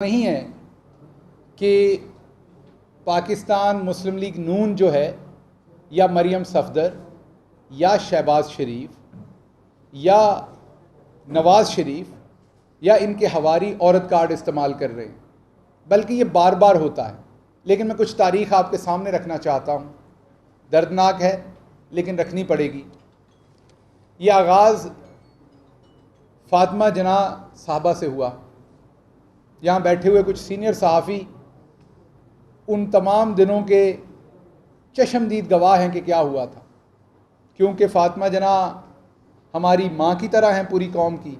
नहीं है कि पाकिस्तान मुस्लिम लीग नून जो है या मरियम सफदर या शहबाज शरीफ या नवाज़ शरीफ या इनके हवारी औरत कार्ड इस्तेमाल कर रहे हैं, बल्कि ये बार बार होता है। लेकिन मैं कुछ तारीख़ आपके सामने रखना चाहता हूँ। दर्दनाक है लेकिन रखनी पड़ेगी। ये आगाज़ फ़ातिमा जना साहबा से हुआ। यहाँ बैठे हुए कुछ सीनियर सहाफ़ी उन तमाम दिनों के चश्मदीद गवाह हैं कि क्या हुआ था, क्योंकि फ़ातिमा जना हमारी माँ की तरह हैं पूरी कौम की।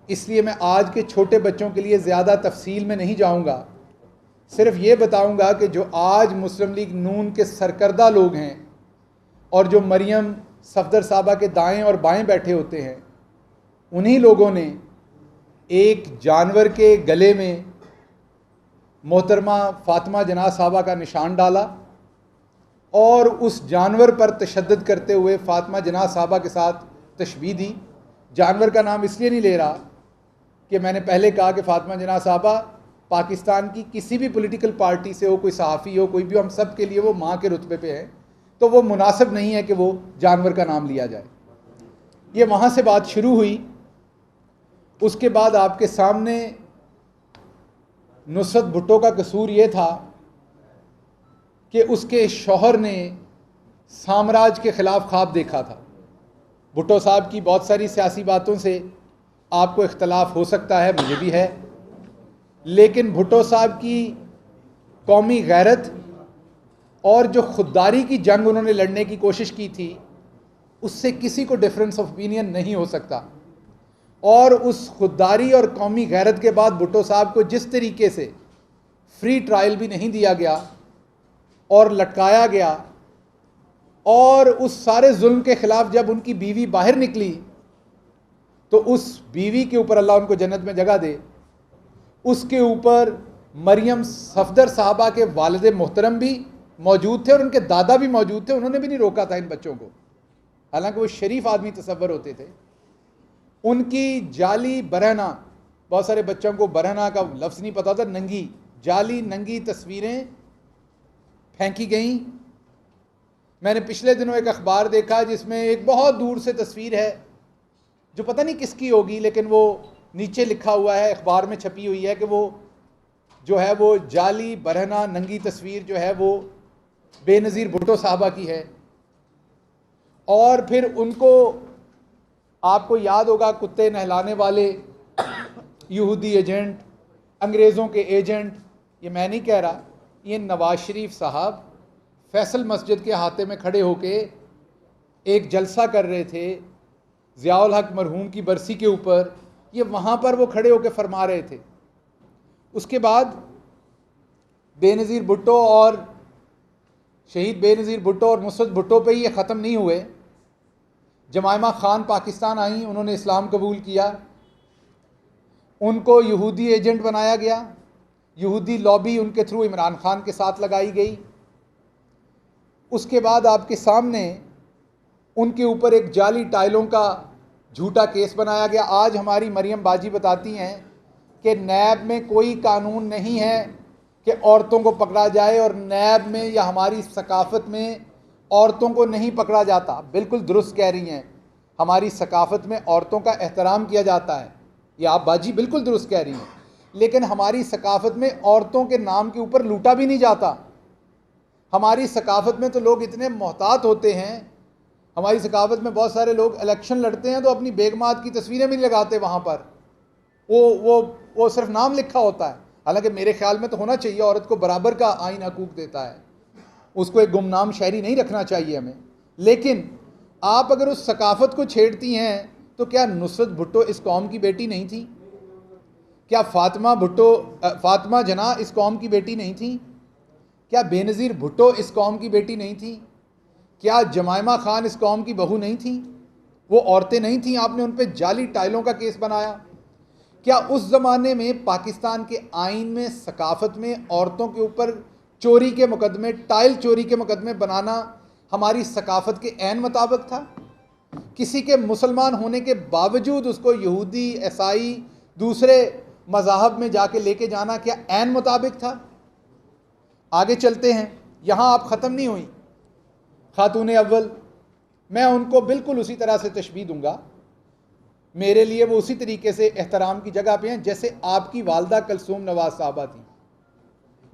इसलिए मैं आज के छोटे बच्चों के लिए ज़्यादा तफसील में नहीं जाऊँगा, सिर्फ ये बताऊँगा कि जो आज मुस्लिम लीग नून के सरकर्दा लोग हैं और जो मरियम सफदर साहबा के दाएं और बाएं बैठे होते हैं, उन्हीं लोगों ने एक जानवर के गले में मोहतरमा फ़ातिमा जना साहबा का निशान डाला और उस जानवर पर तशद्दुद करते हुए फ़ातिमा जना साहबा के साथ तशबीह दी। जानवर का नाम इसलिए नहीं ले रहा कि मैंने पहले कहा कि फ़ातिमा जना साहबा पाकिस्तान की किसी भी पॉलिटिकल पार्टी से हो, कोई सहाफ़ी हो, कोई भी हो, हम सब के लिए वो माँ के रुतबे पे है, तो वो मुनासिब नहीं है कि वो जानवर का नाम लिया जाए। ये वहाँ से बात शुरू हुई। उसके बाद आपके सामने नुसरत भुट्टो का कसूर ये था कि उसके शौहर ने साम्राज्य के ख़िलाफ़ ख्वाब देखा था। भुट्टो साहब की बहुत सारी सियासी बातों से आपको इख्तलाफ हो सकता है, मुझे भी है, लेकिन भुट्टो साहब की कौमी गैरत और जो खुददारी की जंग उन्होंने लड़ने की कोशिश की थी, उससे किसी को डिफरेंस ऑफ ओपिनियन नहीं हो सकता। और उस खुददारी और कौमी गैरत के बाद भुट्टो साहब को जिस तरीके से फ्री ट्रायल भी नहीं दिया गया और लटकाया गया, और उस सारे जुल्म के ख़िलाफ़ जब उनकी बीवी बाहर निकली तो उस बीवी के ऊपर, अल्लाह उनको जन्नत में जगह दे, उसके ऊपर मरियम सफदर साहबा के वालिद मोहतरम भी मौजूद थे और उनके दादा भी मौजूद थे। उन्होंने भी नहीं रोका था इन बच्चों को, हालांकि वो शरीफ आदमी तसव्वुर होते थे। उनकी जाली बरहना, बहुत सारे बच्चों को बरहना का लफ्ज़ नहीं पता था, नंगी, जाली नंगी तस्वीरें फेंकी गईं। मैंने पिछले दिनों एक अखबार देखा जिसमें एक बहुत दूर से तस्वीर है जो पता नहीं किसकी होगी, लेकिन वो नीचे लिखा हुआ है, अखबार में छपी हुई है कि वो जो है वो जाली बरहना नंगी तस्वीर जो है वो बेनज़ीर भुट्टो साहबा की है। और फिर उनको, आपको याद होगा, कुत्ते नहलाने वाले यहूदी एजेंट, अंग्रेज़ों के एजेंट, ये मैं नहीं कह रहा, ये नवाज़ शरीफ साहब फैसल मस्जिद के हाथे में खड़े होके एक जलसा कर रहे थे ज़ियाउल हक मरहूम की बरसी के ऊपर। ये वहाँ पर वो खड़े होके फरमा रहे थे। उसके बाद बेनज़ीर भुट्टो और शहीद बेनज़ीर भुट्टो और नुसरत भुट्टो पे ये ख़त्म नहीं हुए। जमायमा ख़ान पाकिस्तान आई, उन्होंने इस्लाम कबूल किया, उनको यहूदी एजेंट बनाया गया, यहूदी लॉबी उनके थ्रू इमरान ख़ान के साथ लगाई गई। उसके बाद आपके सामने उनके ऊपर एक जाली टाइलों का झूठा केस बनाया गया। आज हमारी मरियम बाजी बताती हैं कि नैब में कोई कानून नहीं है कि औरतों को पकड़ा जाए, और नैब में या हमारी सकाफ़त में औरतों को नहीं पकड़ा जाता। बिल्कुल दुरुस्त कह रही हैं, हमारी सकाफ़त में औरतों का एहतराम किया जाता है, ये आप बाजी बिल्कुल दुरुस्त कह रही हैं, लेकिन हमारी सकाफ़त में औरतों के नाम के ऊपर लूटा भी नहीं जाता। हमारी सकाफ़त में तो लोग इतने मोहतात होते हैं, हमारी सकाफ़त में बहुत सारे लोग इलेक्शन लड़ते हैं तो अपनी बेगमात की तस्वीरें भी नहीं लगाते वहाँ पर, वो सिर्फ नाम लिखा होता है। हालांकि मेरे ख्याल में तो होना चाहिए, औरत को बराबर का आइन हकूक़ देता है, उसको एक गुमनाम शहरी नहीं रखना चाहिए हमें। लेकिन आप अगर उस सकाफ़त को छेड़ती हैं तो क्या नुसरत भुट्टो इस कौम की बेटी नहीं थी? क्या फ़ातिमा जना इस कौम की बेटी नहीं थी? क्या बेनज़ीर भुट्टो इस कौम की बेटी नहीं थी? क्या जमायमा ख़ान इस कौम की बहू नहीं थी? वो औरतें नहीं थीं? आपने उन पर जाली टाइलों का केस बनाया। क्या उस ज़माने में पाकिस्तान के आइन में, सकाफ़त में औरतों के ऊपर चोरी के मुकदमे, टाइल चोरी के मुकदमे बनाना हमारी सकाफ़त के ऐन मुताबिक था? किसी के मुसलमान होने के बावजूद उसको यहूदी, ईसाई, दूसरे मज़ाहब में जाके लेके जाना क्या ऐन मुताबिक था? आगे चलते हैं, यहाँ आप ख़त्म नहीं हुई। खातून अव्वल, मैं उनको बिल्कुल उसी तरह से तशबीह दूंगा, मेरे लिए वो उसी तरीके से एहतराम की जगह पे हैं जैसे आपकी वालदा कलसूम नवाज साहबा थी।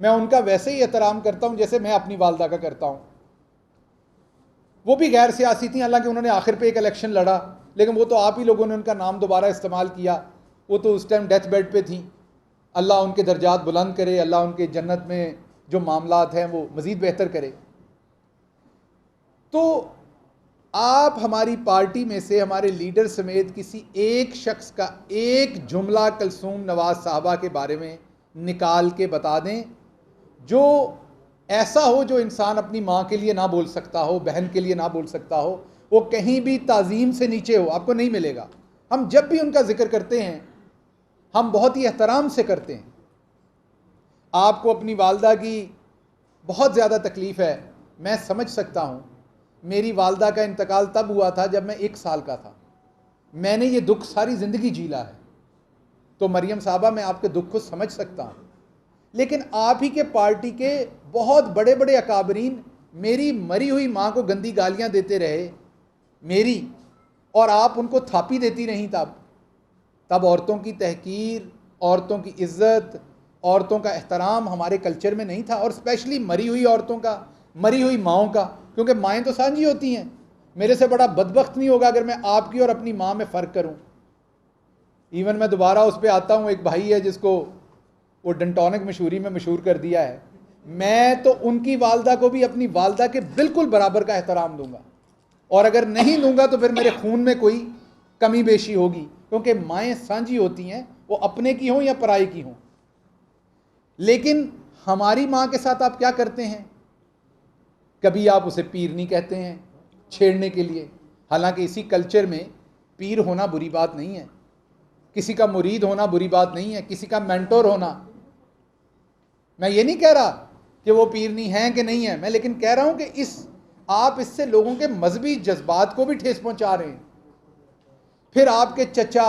मैं उनका वैसे ही एहतराम करता हूँ जैसे मैं अपनी वालदा का करता हूँ। वो भी गैर सियासी थी, हालांकि उन्होंने आखिर पे एक इलेक्शन लड़ा, लेकिन वो तो आप ही लोगों ने उनका नाम दोबारा इस्तेमाल किया। वो तो उस टाइम डेथ बेड पे थी। अल्लाह उनके दर्जात बुलंद करे, अल्लाह उनके जन्नत में जो मामलात हैं वो मज़ीद बेहतर करे। तो आप हमारी पार्टी में से हमारे लीडर समेत किसी एक शख्स का एक जुमला कलसूम नवाज साहबा के बारे में निकाल के बता दें जो ऐसा हो जो इंसान अपनी माँ के लिए ना बोल सकता हो, बहन के लिए ना बोल सकता हो, वो कहीं भी ताज़ीम से नीचे हो, आपको नहीं मिलेगा। हम जब भी उनका जिक्र करते हैं हम बहुत ही एहतराम से करते हैं। आपको अपनी वालदा की बहुत ज़्यादा तकलीफ़ है, मैं समझ सकता हूँ। मेरी वालदा का इंतकाल तब हुआ था जब मैं 1 साल का था। मैंने ये दुख सारी ज़िंदगी झेला है। तो मरियम साहबा, मैं आपके दुख को समझ सकता हूँ, लेकिन आप ही के पार्टी के बहुत बड़े बड़े अकाबरीन मेरी मरी हुई माँ को गंदी गालियाँ देते रहे मेरी, और आप उनको थापी देती नहीं। तब औरतों की तहकीर, औरतों की इज़्ज़त, औरतों का एहतराम हमारे कल्चर में नहीं था, और स्पेशली मरी हुई औरतों का, मरी हुई माँओं का, क्योंकि माएँ तो साझी होती हैं। मेरे से बड़ा बदबख्त नहीं होगा अगर मैं आपकी और अपनी माँ में फ़र्क करूँ। इवन मैं दोबारा उस पर आता हूँ, एक भाई है जिसको वो डंटोनिक मशहूरी में मशहूर कर दिया है। मैं तो उनकी वालदा को भी अपनी वालदा के बिल्कुल बराबर का एहतराम दूंगा, और अगर नहीं दूंगा तो फिर मेरे खून में कोई कमी बेशी होगी, क्योंकि माएँ साझी होती हैं, वो अपने की हों या पराई की हों। लेकिन हमारी माँ के साथ आप क्या करते हैं? कभी आप उसे पीर नहीं कहते हैं छेड़ने के लिए, हालांकि इसी कल्चर में पीर होना बुरी बात नहीं है, किसी का मुरीद होना बुरी बात नहीं है, किसी का मेंटोर होना। मैं ये नहीं कह रहा कि वो पीरनी हैं कि नहीं है, मैं लेकिन कह रहा हूं कि आप इससे लोगों के मजहबी जज्बात को भी ठेस पहुंचा रहे हैं। फिर आपके चचा,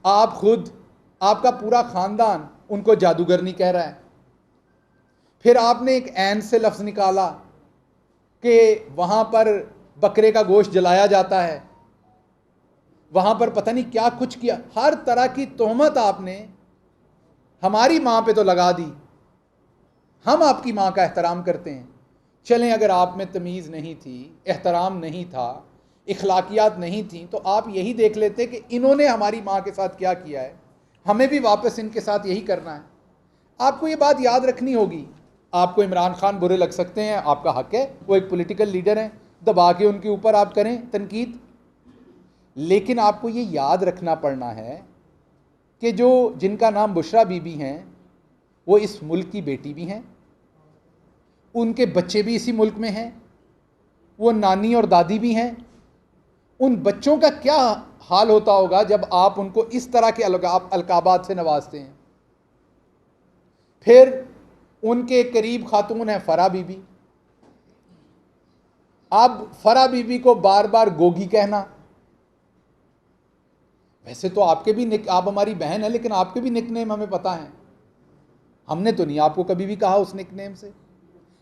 आप खुद, आपका पूरा खानदान उनको जादूगर नहीं कह रहा है। फिर आपने एक ऐन से लफ्ज़ निकाला कि वहाँ पर बकरे का गोश्त जलाया जाता है, वहाँ पर पता नहीं क्या कुछ किया। हर तरह की तोहमत आपने हमारी माँ पे तो लगा दी। हम आपकी माँ का एहतराम करते हैं। चलें, अगर आप में तमीज़ नहीं थी, एहतराम नहीं था, इखलाकियात नहीं थी, तो आप यही देख लेते कि इन्होंने हमारी माँ के साथ क्या किया है, हमें भी वापस इनके साथ यही करना है। आपको ये बात याद रखनी होगी। आपको इमरान खान बुरे लग सकते हैं, आपका हक है, वो एक पॉलिटिकल लीडर हैं, दबा के उनके ऊपर आप करें तनकीद, लेकिन आपको ये याद रखना पड़ना है कि जिनका नाम बुशरा बीबी हैं वो इस मुल्क की बेटी भी हैं, उनके बच्चे भी इसी मुल्क में हैं, वो नानी और दादी भी हैं। उन बच्चों का क्या हाल होता होगा जब आप उनको इस तरह के अलकाबात से नवाजते हैं। फिर उनके करीब खातून है फरा बीबी। अब फरा बीबी को बार बार गोगी कहना, वैसे तो आपके भी आप हमारी बहन है, लेकिन आपके भी निकनेम हमें पता है। हमने तो नहीं आपको कभी भी कहा उस निकनेम से।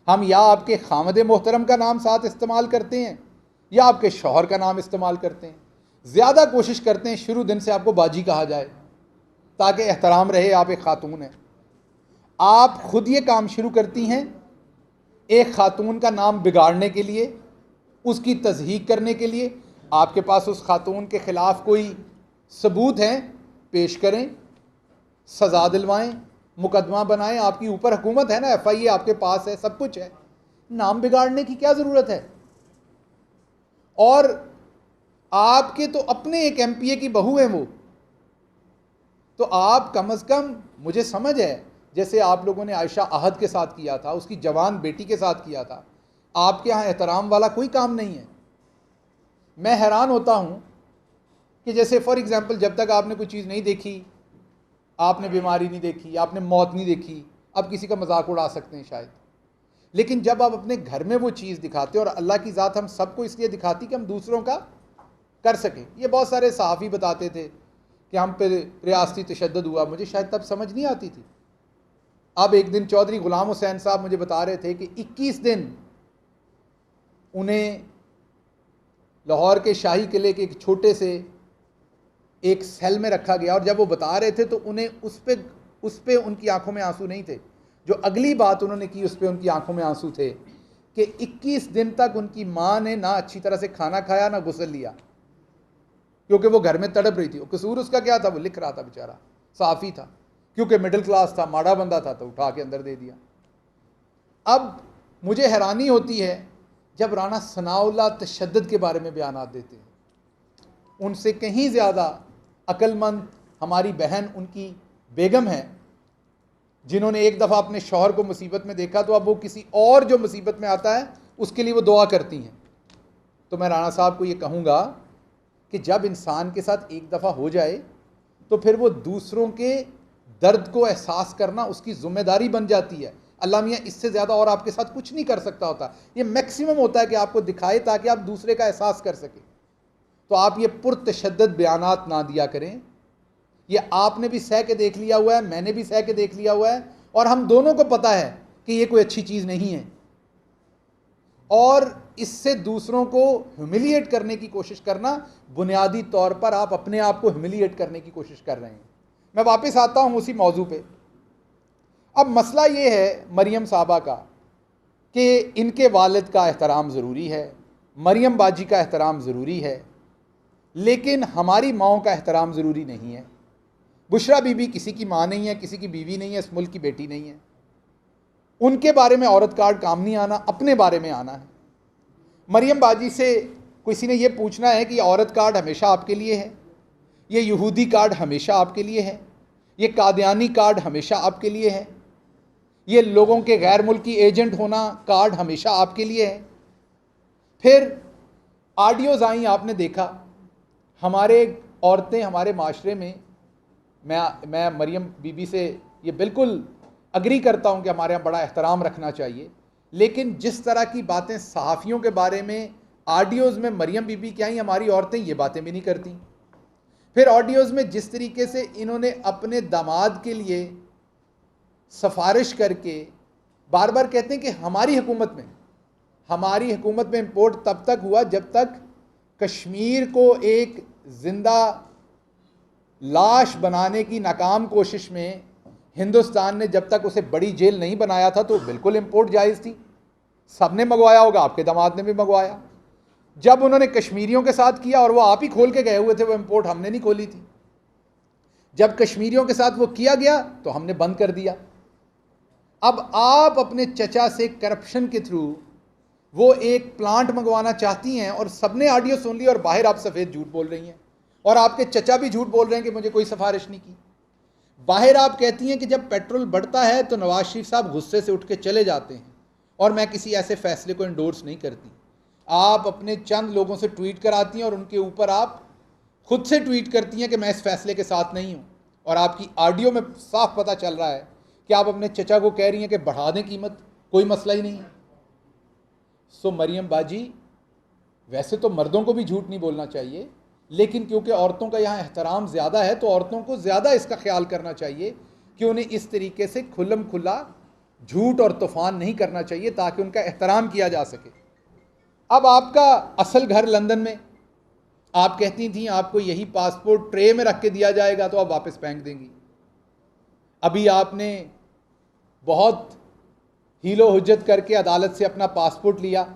हम या आपके खामद मोहतरम का नाम साथ इस्तेमाल करते हैं या आपके शौहर का नाम इस्तेमाल करते हैं। ज़्यादा कोशिश करते हैं शुरू दिन से आपको बाजी कहा जाए ताकि एहतराम रहे, आप एक खातून हैं। आप खुद ये काम शुरू करती हैं एक खातून का नाम बिगाड़ने के लिए, उसकी तज़हीक करने के लिए। आपके पास उस खातून के ख़िलाफ़ कोई सबूत हैं, पेश करें, सज़ा दिलवाएं, मुकदमा बनाएं। आपकी ऊपर हुकूमत है ना, FIA आपके पास है, सब कुछ है। नाम बिगाड़ने की क्या ज़रूरत है? और आपके तो अपने एक MPA की बहू हैं वो, तो आप कम अज़ कम, मुझे समझ है, जैसे आप लोगों ने आयशा आहद के साथ किया था, उसकी जवान बेटी के साथ किया था, आपके यहाँ एहतराम वाला कोई काम नहीं है। मैं हैरान होता हूँ कि जैसे फॉर एग्ज़ाम्पल, जब तक आपने कोई चीज़ नहीं देखी, आपने बीमारी नहीं देखी, आपने मौत नहीं देखी, अब किसी का मजाक उड़ा सकते हैं शायद, लेकिन जब आप अपने घर में वो चीज़ दिखाते हैं, और अल्लाह की ज़ात हम सबको इसलिए दिखाती कि हम दूसरों का कर सकें। ये बहुत सारे सहाफ़ी बताते थे कि हम पे रियासती तशद्दुद हुआ, मुझे शायद तब समझ नहीं आती थी। अब एक दिन चौधरी गुलाम हुसैन साहब मुझे बता रहे थे कि 21 दिन उन्हें लाहौर के शाही किले के एक छोटे से एक सेल में रखा गया, और जब वो बता रहे थे तो उन्हें उस पे उनकी आंखों में आंसू नहीं थे। जो अगली बात उन्होंने की उस पर उनकी आंखों में आंसू थे कि 21 दिन तक उनकी माँ ने ना अच्छी तरह से खाना खाया ना गुस्ल लिया, क्योंकि वो घर में तड़प रही थी। कसूर उसका क्या था? वो लिख रहा था बेचारा, साफ़ी था, क्योंकि मिडिल क्लास था, माड़ा बंदा था, तो उठा के अंदर दे दिया। अब मुझे हैरानी होती है जब राना सनाउल्लाह तशद्दुद के बारे में बयान देते हैं। उनसे कहीं ज़्यादा अक्लमंद हमारी बहन उनकी बेगम है, जिन्होंने एक दफ़ा अपने शौहर को मुसीबत में देखा तो अब वो किसी और जो मुसीबत में आता है उसके लिए वो दुआ करती हैं। तो मैं राना साहब को ये कहूँगा कि जब इंसान के साथ एक दफ़ा हो जाए तो फिर वो दूसरों के दर्द को एहसास करना उसकी ज़िम्मेदारी बन जाती है। अल्लाह मियाँ इससे ज़्यादा और आपके साथ कुछ नहीं कर सकता होता। ये मैक्सिमम होता है कि आपको दिखाए ताकि आप दूसरे का एहसास कर सकें। तो आप ये पुरतशद्दुद बयानात ना दिया करें। ये आपने भी सह के देख लिया हुआ है, मैंने भी सह के देख लिया हुआ है, और हम दोनों को पता है कि ये कोई अच्छी चीज़ नहीं है, और इससे दूसरों को ह्यूमिलिएट करने की कोशिश करना, बुनियादी तौर पर आप अपने आप को ह्यूमिलिएट करने की कोशिश कर रहे हैं। मैं वापस आता हूँ उसी मौजू पे। अब मसला ये है मरियम साहबा का कि इनके वालिद का एहतराम ज़रूरी है, मरियम बाजी का एहतराम ज़रूरी है, लेकिन हमारी माओं का एहतराम ज़रूरी नहीं है। बुशरा बीबी किसी की माँ नहीं है, किसी की बीवी नहीं है, इस मुल्क की बेटी नहीं है। उनके बारे में औरत कार्ड काम नहीं आना, अपने बारे में आना है। मरियम बाजी से किसी ने यह पूछना है कि औरत कार्ड हमेशा आपके लिए है, ये यहूदी कार्ड हमेशा आपके लिए है, ये कादियानी कार्ड हमेशा आपके लिए है, ये लोगों के गैर मुल्की एजेंट होना कार्ड हमेशा आपके लिए है। फिर ऑडियोज़ आई, आपने देखा हमारे औरतें हमारे माशरे में, मैं मरियम बीबी से ये बिल्कुल अग्री करता हूँ कि हमारे यहाँ बड़ा एहतराम रखना चाहिए, लेकिन जिस तरह की बातें सहाफ़ियों के बारे में ऑडियोज़ में मरियम बीबी की आई, हमारी औरतें ये बातें भी नहीं करती। फिर ऑडियोज़ में जिस तरीके से इन्होंने अपने दामाद के लिए सिफारिश करके बार बार कहते हैं कि हमारी हुकूमत में इंपोर्ट तब तक हुआ जब तक कश्मीर को एक जिंदा लाश बनाने की नाकाम कोशिश में हिंदुस्तान ने जब तक उसे बड़ी जेल नहीं बनाया था तो बिल्कुल इंपोर्ट जायज़ थी। सबने मंगवाया होगा, आपके दामाद ने भी मंगवाया। जब उन्होंने कश्मीरियों के साथ किया, और वो आप ही खोल के गए हुए थे, वो इंपोर्ट हमने नहीं खोली थी। जब कश्मीरियों के साथ वो किया गया तो हमने बंद कर दिया। अब आप अपने चचा से करप्शन के थ्रू वो एक प्लांट मंगवाना चाहती हैं, और सबने ऑडियो सुन ली, और बाहर आप सफ़ेद झूठ बोल रही हैं, और आपके चचा भी झूठ बोल रहे हैं कि मुझे कोई सिफारिश नहीं की। बाहर आप कहती हैं कि जब पेट्रोल बढ़ता है तो नवाज शरीफ साहब गुस्से से उठ के चले जाते हैं, और मैं किसी ऐसे फैसले को इंडोर्स नहीं करती। आप अपने चंद लोगों से ट्वीट कराती हैं, और उनके ऊपर आप खुद से ट्वीट करती हैं कि मैं इस फैसले के साथ नहीं हूँ, और आपकी ऑडियो में साफ पता चल रहा है कि आप अपने चचा को कह रही हैं कि बढ़ा दें कीमत, कोई मसला ही नहीं है। सो मरियम बाजी, वैसे तो मर्दों को भी झूठ नहीं बोलना चाहिए, लेकिन क्योंकि औरतों का यहाँ एहतराम ज़्यादा है तो औरतों को ज़्यादा इसका ख्याल करना चाहिए कि उन्हें इस तरीके से खुल्लम खुल्ला झूठ और तूफ़ान नहीं करना चाहिए ताकि उनका एहतराम किया जा सके। अब आपका असल घर लंदन में, आप कहती थी आपको यही पासपोर्ट ट्रे में रख के दिया जाएगा तो आप वापस फेंक देंगी। अभी आपने बहुत हीलो हुज्जत करके अदालत से अपना पासपोर्ट लिया,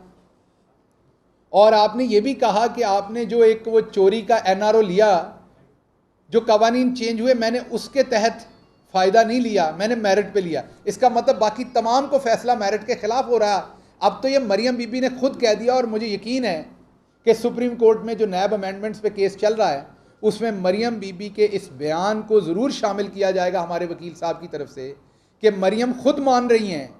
और आपने ये भी कहा कि आपने जो एक वो चोरी का NRO लिया, जो कवानीन चेंज हुए, मैंने उसके तहत फ़ायदा नहीं लिया, मैंने मेरिट पे लिया। इसका मतलब बाकी तमाम को फैसला मेरिट के ख़िलाफ़ हो रहा है। अब तो ये मरियम बीबी ने खुद कह दिया, और मुझे यकीन है कि सुप्रीम कोर्ट में जो नैब अमेंडमेंट्स पे केस चल रहा है उसमें मरियम बीबी के इस बयान को ज़रूर शामिल किया जाएगा हमारे वकील साहब की तरफ से, कि मरियम खुद मान रही हैं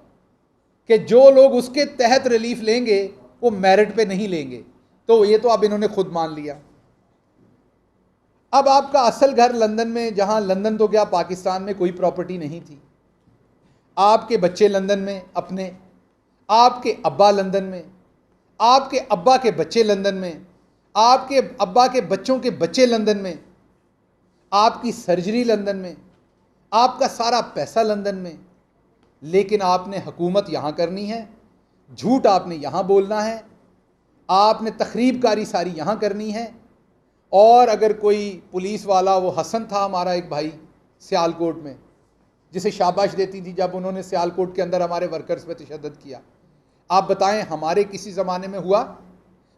कि जो लोग उसके तहत रिलीफ लेंगे वो मेरिट पे नहीं लेंगे। तो ये तो अब इन्होंने खुद मान लिया। अब आपका असल घर लंदन में, जहां लंदन तो क्या पाकिस्तान में कोई प्रॉपर्टी नहीं थी, आपके बच्चे लंदन में अपने, आपके अब्बा लंदन में, आपके अब्बा के बच्चे लंदन में, आपके अब्बा के बच्चों के बच्चे लंदन में, आपकी सर्जरी लंदन में, आपका सारा पैसा लंदन में, लेकिन आपने हुकूमत यहाँ करनी है, झूठ आपने यहाँ बोलना है, आपने तखरीबकारी सारी यहाँ करनी है। और अगर कोई पुलिस वाला, वो हसन था हमारा एक भाई सियालकोट में, जिसे शाबाश देती थी जब उन्होंने सियालकोट के अंदर हमारे वर्कर्स पे तशद्दुद किया, आप बताएं हमारे किसी ज़माने में हुआ?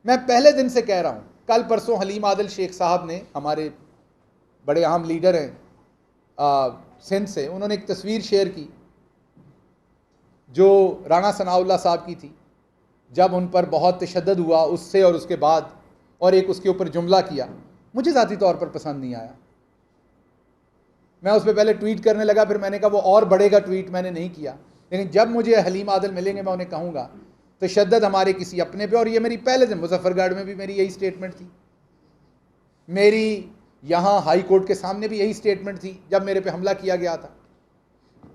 मैं पहले दिन से कह रहा हूँ, कल परसों हलीम आदिल शेख साहब ने, हमारे बड़े अहम लीडर हैं सिंध से, उन्होंने एक तस्वीर शेयर की जो राना सनाउल्लाह साहब की थी, जब उन पर बहुत तशद्दुद हुआ उससे और उसके बाद, और एक उसके ऊपर जुमला किया, मुझे ज़ाती तौर पर पसंद नहीं आया। मैं उस पर पहले ट्वीट करने लगा, फिर मैंने कहा वो और बढ़ेगा ट्वीट, मैंने नहीं किया। लेकिन जब मुझे हलीम आदिल मिलेंगे मैं उन्हें कहूँगा तशद्दुद हमारे किसी अपने पे, और ये मेरी पहले दिन मुजफ्फरगढ़ में भी मेरी यही स्टेटमेंट थी, मेरी यहाँ हाई कोर्ट के सामने भी यही स्टेटमेंट थी जब मेरे पे हमला किया गया था,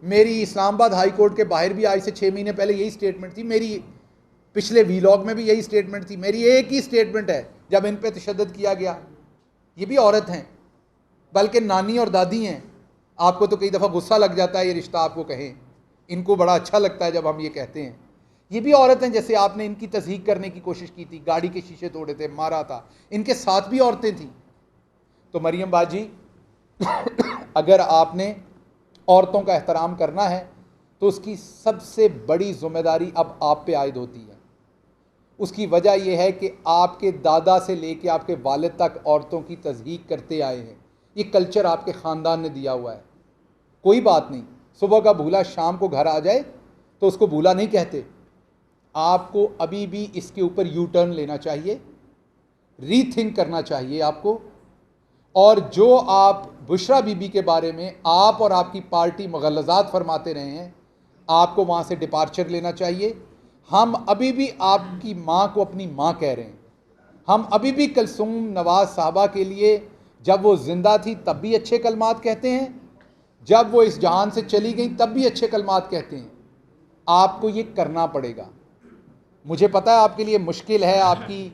मेरी इस्लामाबाद हाई कोर्ट के बाहर भी आज से 6 महीने पहले यही स्टेटमेंट थी, मेरी पिछले वीलॉग में भी यही स्टेटमेंट थी। मेरी एक ही स्टेटमेंट है जब इन पे तशद्दुद किया गया। ये भी औरत हैं, बल्कि नानी और दादी हैं। आपको तो कई दफ़ा गुस्सा लग जाता है ये रिश्ता आपको कहें, इनको बड़ा अच्छा लगता है जब हम ये कहते हैं। ये भी औरत हैं, जैसे आपने इनकी तस्दीक करने की कोशिश की थी, गाड़ी के शीशे तोड़े थे, मारा था, इनके साथ भी औरतें थीं। तो मरियम बाजी, अगर आपने औरतों का एहतराम करना है तो उसकी सबसे बड़ी जिम्मेदारी अब आप पे आयद होती है। उसकी वजह यह है कि आपके दादा से लेके आपके वालिद तक औरतों की तज़हीक करते आए हैं। ये कल्चर आपके ख़ानदान ने दिया हुआ है। कोई बात नहीं, सुबह का भूला शाम को घर आ जाए तो उसको भूला नहीं कहते। आपको अभी भी इसके ऊपर यू टर्न लेना चाहिए, रीथिंक करना चाहिए आपको। और जो आप बुशरा बीबी के बारे में आप और आपकी पार्टी मुग़ल्लज़ात फरमाते रहे हैं, आपको वहाँ से डिपार्चर लेना चाहिए। हम अभी भी आपकी माँ को अपनी माँ कह रहे हैं। हम अभी भी कुलसूम नवाज़ साहबा के लिए जब वो ज़िंदा थी तब भी अच्छे कलमात कहते हैं, जब वो इस जहान से चली गई तब भी अच्छे कलमात कहते हैं। आपको ये करना पड़ेगा। मुझे पता है आपके लिए मुश्किल है, आपकी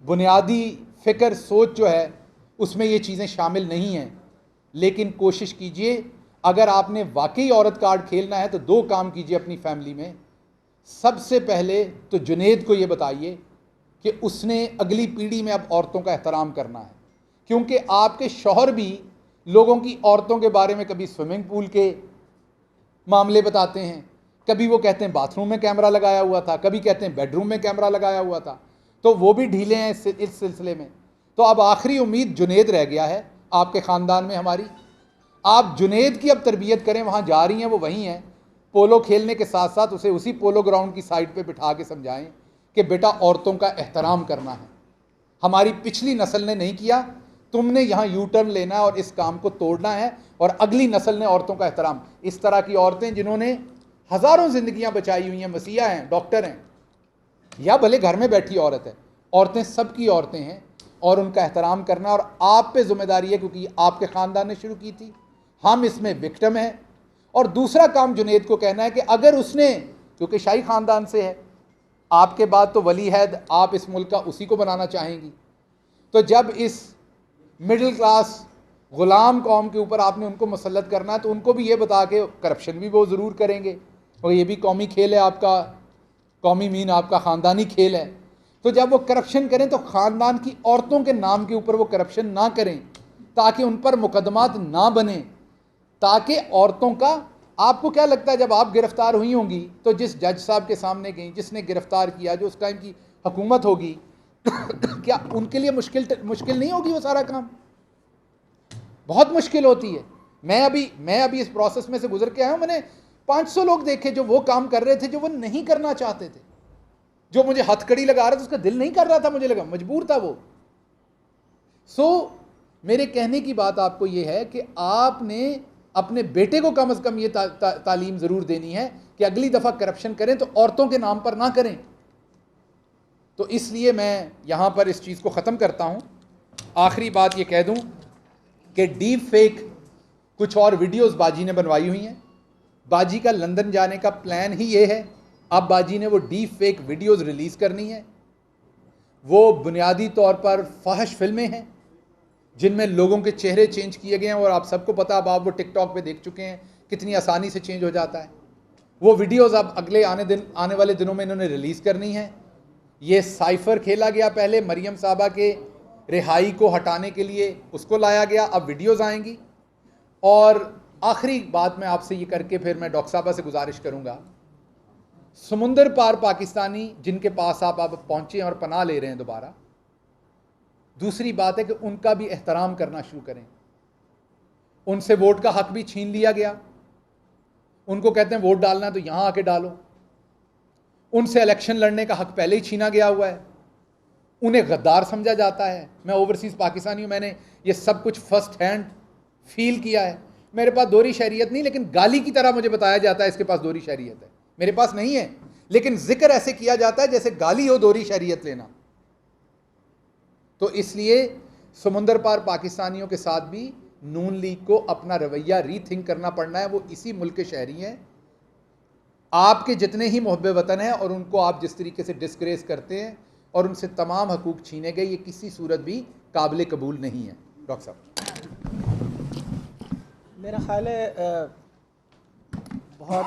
बुनियादी फ़िक्र सोच जो है उसमें ये चीज़ें शामिल नहीं हैं, लेकिन कोशिश कीजिए, अगर आपने वाकई औरत कार्ड खेलना है तो 2 काम कीजिए अपनी फैमिली में। सबसे पहले तो जुनेद को ये बताइए कि उसने अगली पीढ़ी में अब औरतों का एहतराम करना है, क्योंकि आपके शौहर भी लोगों की औरतों के बारे में कभी स्विमिंग पूल के मामले बताते हैं, कभी वो कहते हैं बाथरूम में कैमरा लगाया हुआ था, कभी कहते हैं बेडरूम में कैमरा लगाया हुआ था, तो वो भी ढीले हैं इस सिलसिले में। तो अब आखिरी उम्मीद जुनेद रह गया है आपके ख़ानदान में हमारी। आप जुनेद की अब तरबियत करें, वहाँ जा रही हैं वो वहीं हैं, पोलो खेलने के साथ साथ उसे उसी पोलो ग्राउंड की साइड पे बिठा के समझाएं कि बेटा औरतों का एहतराम करना है। हमारी पिछली नस्ल ने नहीं किया, तुमने यहाँ यू टर्न लेना है और इस काम को तोड़ना है, और अगली नस्ल ने औरतों का एहतराम। इस तरह की औरतें जिन्होंने हज़ारों ज़िंदगियाँ बचाई हुई हैं, मसीहा हैं, डॉक्टर हैं, या भले घर में बैठी औरत है, औरतें सबकी औरतें हैं, और उनका एहतराम करना और आप पे ज़िम्मेदारी है, क्योंकि आपके ख़ानदान ने शुरू की थी, हम इसमें विक्टिम हैं। और दूसरा काम जुनेद को कहना है कि अगर उसने, क्योंकि शाही ख़ानदान से है, आपके बाद तो वली हैद, आप इस मुल्क का उसी को बनाना चाहेंगी, तो जब इस मिडिल क्लास ग़ुलाम कौम के ऊपर आपने उनको मुसल्लत करना है तो उनको भी ये बता के करप्शन भी वो ज़रूर करेंगे, और ये भी कौमी खेल है आपका, कौमी मीन आपका ख़ानदानी खेल है। तो जब वो करप्शन करें तो ख़ानदान की औरतों के नाम के ऊपर वो करप्शन ना करें, ताकि उन पर मुकदमात ना बने, ताकि औरतों का, आपको क्या लगता है जब आप गिरफ़्तार हुई होंगी तो जिस जज साहब के सामने गई, जिसने गिरफ़्तार किया, जो उस टाइम की हुकूमत होगी क्या उनके लिए मुश्किल नहीं होगी वो सारा काम? बहुत मुश्किल होती है। मैं अभी इस प्रोसेस में से गुजर के आया हूँ। मैंने 500 लोग देखे जो वो काम कर रहे थे जो वो नहीं करना चाहते थे, जो मुझे हथकड़ी लगा रहा था, उसका दिल नहीं कर रहा था, मुझे लगा मजबूर था वो। मेरे कहने की बात आपको ये है कि आपने अपने बेटे को कम से कम ये तालीम ज़रूर देनी है कि अगली दफ़ा करप्शन करें तो औरतों के नाम पर ना करें। तो इसलिए मैं यहाँ पर इस चीज़ को ख़त्म करता हूँ। आखिरी बात ये कह दूँ कि डीप फेक कुछ और वीडियोस बाजी ने बनवाई हुई हैं। बाजी का लंदन जाने का प्लान ही ये है। अब बाजी ने वो डीप फेक वीडियोस रिलीज़ करनी है। वो बुनियादी तौर पर फाहिश फिल्में हैं जिनमें लोगों के चेहरे चेंज किए गए हैं, और आप सबको पता, अब आप वो टिकटॉक पे देख चुके हैं कितनी आसानी से चेंज हो जाता है। वो वीडियोस अब अगले आने वाले दिनों में इन्होंने रिलीज़ करनी है। ये साइफर खेला गया, पहले मरियम साहबा के रिहाई को हटाने के लिए उसको लाया गया, अब वीडियोस आएंगी। और आखिरी बात मैं आपसे ये करके फिर मैं डॉक्टर साहबा से गुजारिश करूँगा, समुंदर पार पाकिस्तानी जिनके पास आप पहुँचे और पनाह ले रहे हैं दोबारा, दूसरी बात है कि उनका भी एहतराम करना शुरू करें। उनसे वोट का हक भी छीन लिया गया। उनको कहते हैं वोट डालना तो यहाँ आके डालो। उनसे इलेक्शन लड़ने का हक पहले ही छीना गया हुआ है। उन्हें गद्दार समझा जाता है। मैं ओवरसीज़ पाकिस्तानी हूँ, मैंने ये सब कुछ फर्स्ट हैंड फील किया है। मेरे पास दोहरी शहरियत नहीं, लेकिन गाली की तरह मुझे बताया जाता है इसके पास दोहरी शहरियत है। मेरे पास नहीं है, लेकिन जिक्र ऐसे किया जाता है जैसे गाली हो दोहरी शहरियत लेना। तो इसलिए समुंदर पार पाकिस्तानियों के साथ भी नून लीग को अपना रवैया रीथिंक करना पड़ना है। वो इसी मुल्क के शहरी हैं, आपके जितने ही मुहब्बे वतन हैं, और उनको आप जिस तरीके से डिस्ग्रेस करते हैं और उनसे तमाम हकूक़ छीने गए, ये किसी सूरत भी काबिल कबूल नहीं है। डॉक्टर साहब, मेरा ख्याल है बहुत